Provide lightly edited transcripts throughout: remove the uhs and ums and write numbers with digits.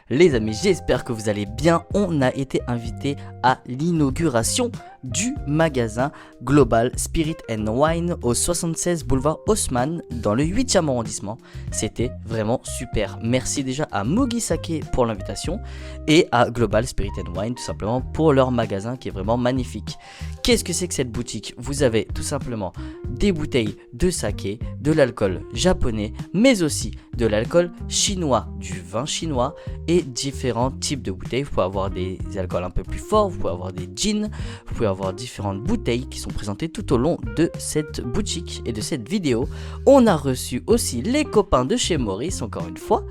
Les amis, j'espère que vous allez bien. On a été invité à l'inauguration du magasin Global Spirit and Wine au 76 boulevard Haussmann dans le 8e arrondissement. C'était vraiment super. Merci déjà à Mugi Sake pour l'invitation et à Global Spirit and Wine tout simplement pour leur magasin qui est vraiment magnifique. Qu'est-ce que c'est que cette boutique? Vous avez tout simplement des bouteilles de saké, de l'alcool japonais, mais aussi de l'alcool chinois, du vin chinois et différents types de bouteilles. Vous pouvez avoir des alcools un peu plus forts, vous pouvez avoir des gins, vous pouvez avoir différentes bouteilles qui sont présentées tout au long de cette boutique et de cette vidéo. On a reçu aussi les copains de chez Maurice encore une fois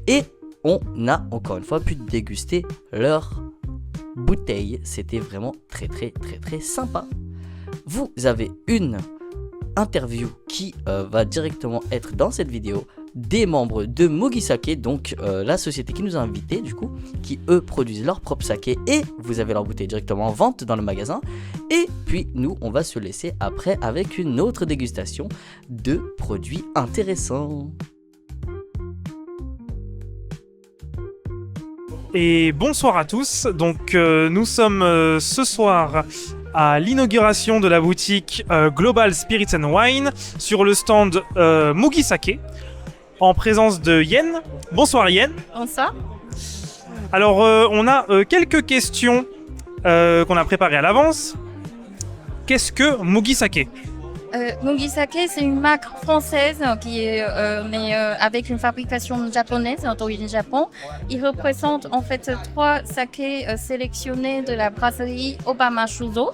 et on a encore une fois pu déguster leurs bouteilles. C'était vraiment très sympa. Vous avez une interview qui va directement être dans cette vidéo des membres de Mugi Sake, donc la société qui nous a invités du coup, qui eux produisent leur propre saké et vous avez leur bouteille directement en vente dans le magasin. Et puis nous on va se laisser après avec une autre dégustation de produits intéressants. Et bonsoir à tous, donc nous sommes ce soir à l'inauguration de la boutique Global Spirits and Wine sur le stand Mugi Sake en présence de Yen. Bonsoir Yen. Bonsoir. Alors on a quelques questions qu'on a préparées à l'avance. Qu'est-ce que Mugi Sake ? Mugi Sake, c'est une marque française qui est mais avec une fabrication japonaise d'origine Japon. Il représente en fait 3 sakés sélectionnés de la brasserie Obama Shuzo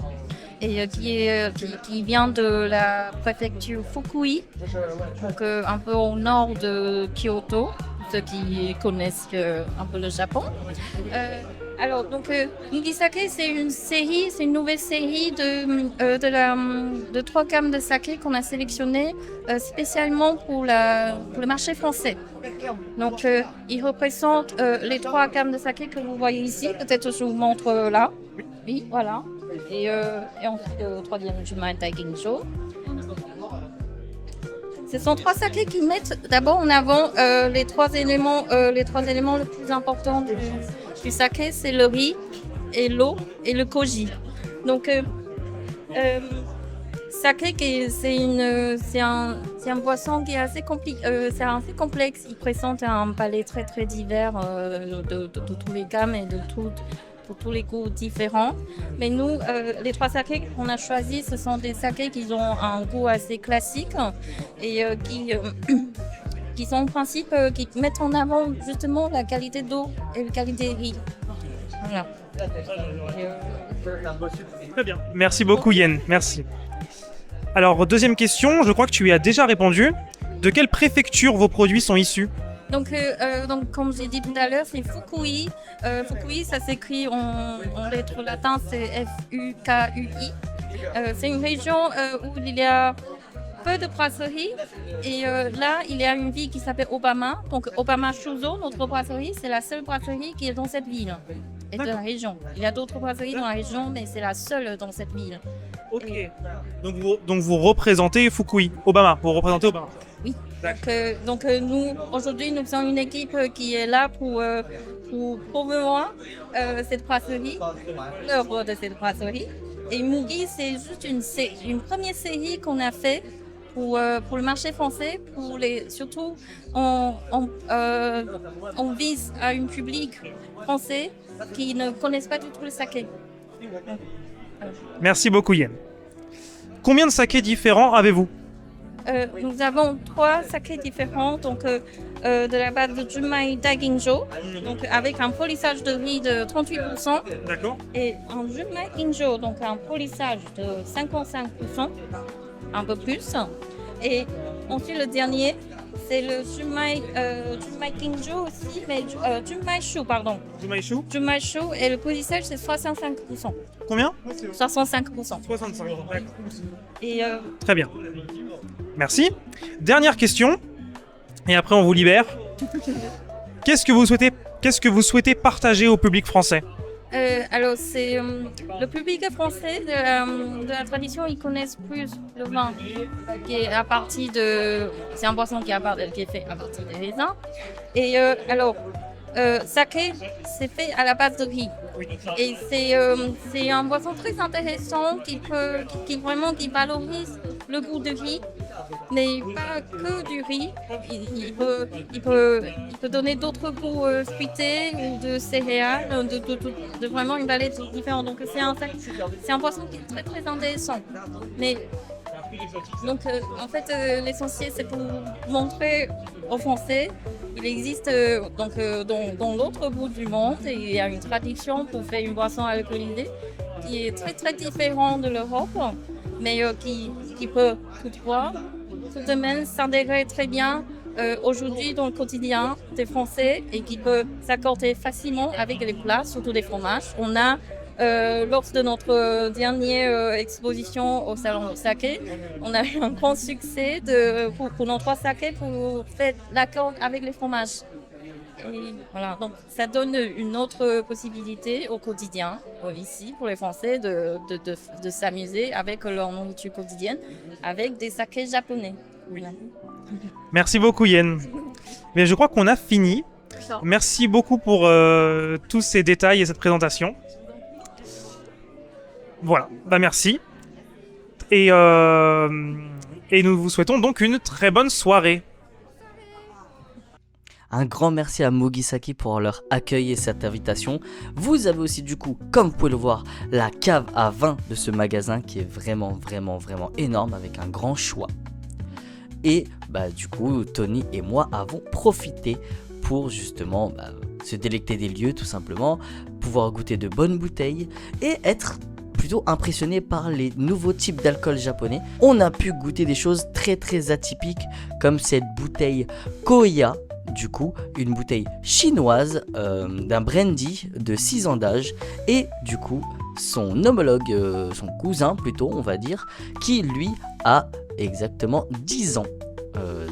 et qui vient de la préfecture Fukui, donc un peu au nord de Kyoto, ceux qui connaissent un peu le Japon. Alors, donc, Mugi Sake, c'est une nouvelle série de 3 gammes de saké qu'on a sélectionnées spécialement pour le marché français. Donc, il représente les 3 gammes de saké que vous voyez ici. Peut-être je vous montre là. Oui, voilà. Et ensuite, le 3e Junmai Daiginjo. Ce sont 3 sakés qui mettent d'abord en avant les 3 éléments les plus importants du saké, c'est le riz et l'eau et le koji. Donc, saké, c'est un boisson qui est assez complexe. Il présente un palais très divers de tous les gammes et de tous les goûts différents. Mais nous, les 3 sakés qu'on a choisis, ce sont des sakés qui ont un goût assez classique et qui sont en principe, qui mettent en avant justement la qualité d'eau et la qualité de riz. Voilà. Très bien. Merci beaucoup Yen, merci. Alors, deuxième question, je crois que tu y as déjà répondu. De quelle préfecture vos produits sont issus ? Donc, comme j'ai dit tout à l'heure, c'est Fukui. Fukui, ça s'écrit en lettres latines, c'est F-U-K-U-I. C'est une région où il y a peu de brasseries et là, il y a une ville qui s'appelle Obama. Donc, Obama Shuzo, notre brasserie, c'est la seule brasserie qui est dans cette ville et de la région. Il y a d'autres brasseries dans la région, mais c'est la seule dans cette ville. Ok. Donc vous représentez Fukui, Obama. Vous représentez Obama. Oui. Donc nous, aujourd'hui, nous sommes une équipe qui est là pour promouvoir cette brasserie, l'œuvre de cette brasserie. Et Mugi, c'est juste une première série qu'on a fait pour le marché français. Surtout, on vise à un public français qui ne connaissent pas du tout le saké. Merci beaucoup Yen. Combien de sakés différents avez-vous ? Nous avons 3 sakés différents, donc de la base de Junmai Daiginjo, donc avec un polissage de riz de 38%. D'accord. Et un Junmai Ginjo, donc un polissage de 55%, un peu plus. Et ensuite le dernier, c'est le Junmai Ginjo aussi, mais Junmai Shu, pardon. Junmai Shu. Junmai Shu et le polissage c'est 65%. Combien ? 65%. 65. Et Très bien. Merci. Dernière question, et après on vous libère. Qu'est-ce que vous souhaitez partager au public français ? Alors, c'est le public français de la tradition, ils connaissent plus le vin, qui est à partir de. C'est un boisson qui est fait à partir des raisins. Et alors, saké, c'est fait à la base de riz. Et c'est un boisson très intéressant qui valorise le goût du riz, mais pas que du riz. Il peut donner d'autres goûts fruités ou de céréales, de vraiment une palette différente. Donc c'est un boisson qui est très très intéressant. Mais donc en fait l'essentiel c'est pour montrer aux Français il existe dans l'autre bout du monde et il y a une tradition pour faire une boisson alcoolisée qui est très très différente de l'Europe, mais qui peut toutefois tout de même s'intégrer très bien aujourd'hui dans le quotidien des Français et qui peut s'accorder facilement avec les plats, surtout des fromages. On a lors de notre dernière exposition au Salon Saké, on a eu un grand succès pour nos 3 sakés pour faire l'accord avec les fromages. Et voilà, donc ça donne une autre possibilité au quotidien, ici, pour les Français, de s'amuser avec leur nourriture quotidienne, avec des sakés japonais. Voilà. Merci beaucoup Yen. Mais je crois qu'on a fini. Merci beaucoup pour tous ces détails et cette présentation. Voilà, merci. Et nous vous souhaitons donc une très bonne soirée. Un grand merci à Mugisaki pour leur accueil et cette invitation. Vous avez aussi du coup, comme vous pouvez le voir, la cave à vin de ce magasin qui est vraiment énorme avec un grand choix. Et du coup, Tony et moi avons profité pour justement se délecter des lieux tout simplement, pouvoir goûter de bonnes bouteilles et être plutôt impressionné par les nouveaux types d'alcool japonais. On a pu goûter des choses très atypiques comme cette bouteille Koya, du coup une bouteille chinoise d'un brandy de 6 ans d'âge et du coup son homologue, son cousin plutôt on va dire, qui lui a exactement 10 ans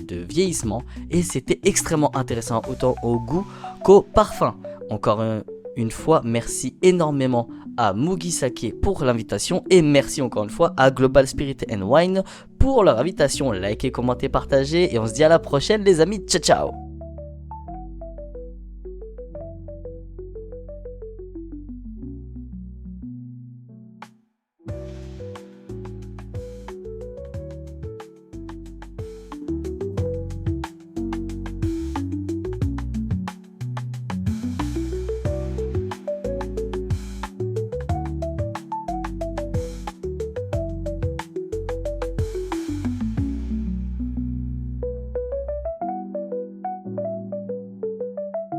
de vieillissement et c'était extrêmement intéressant autant au goût qu'au parfum. Encore une fois, merci énormément à Mugisaki pour l'invitation et merci encore une fois à Global Spirit and Wine pour leur invitation. Likez, commentez, partagez et on se dit à la prochaine les amis, ciao ciao.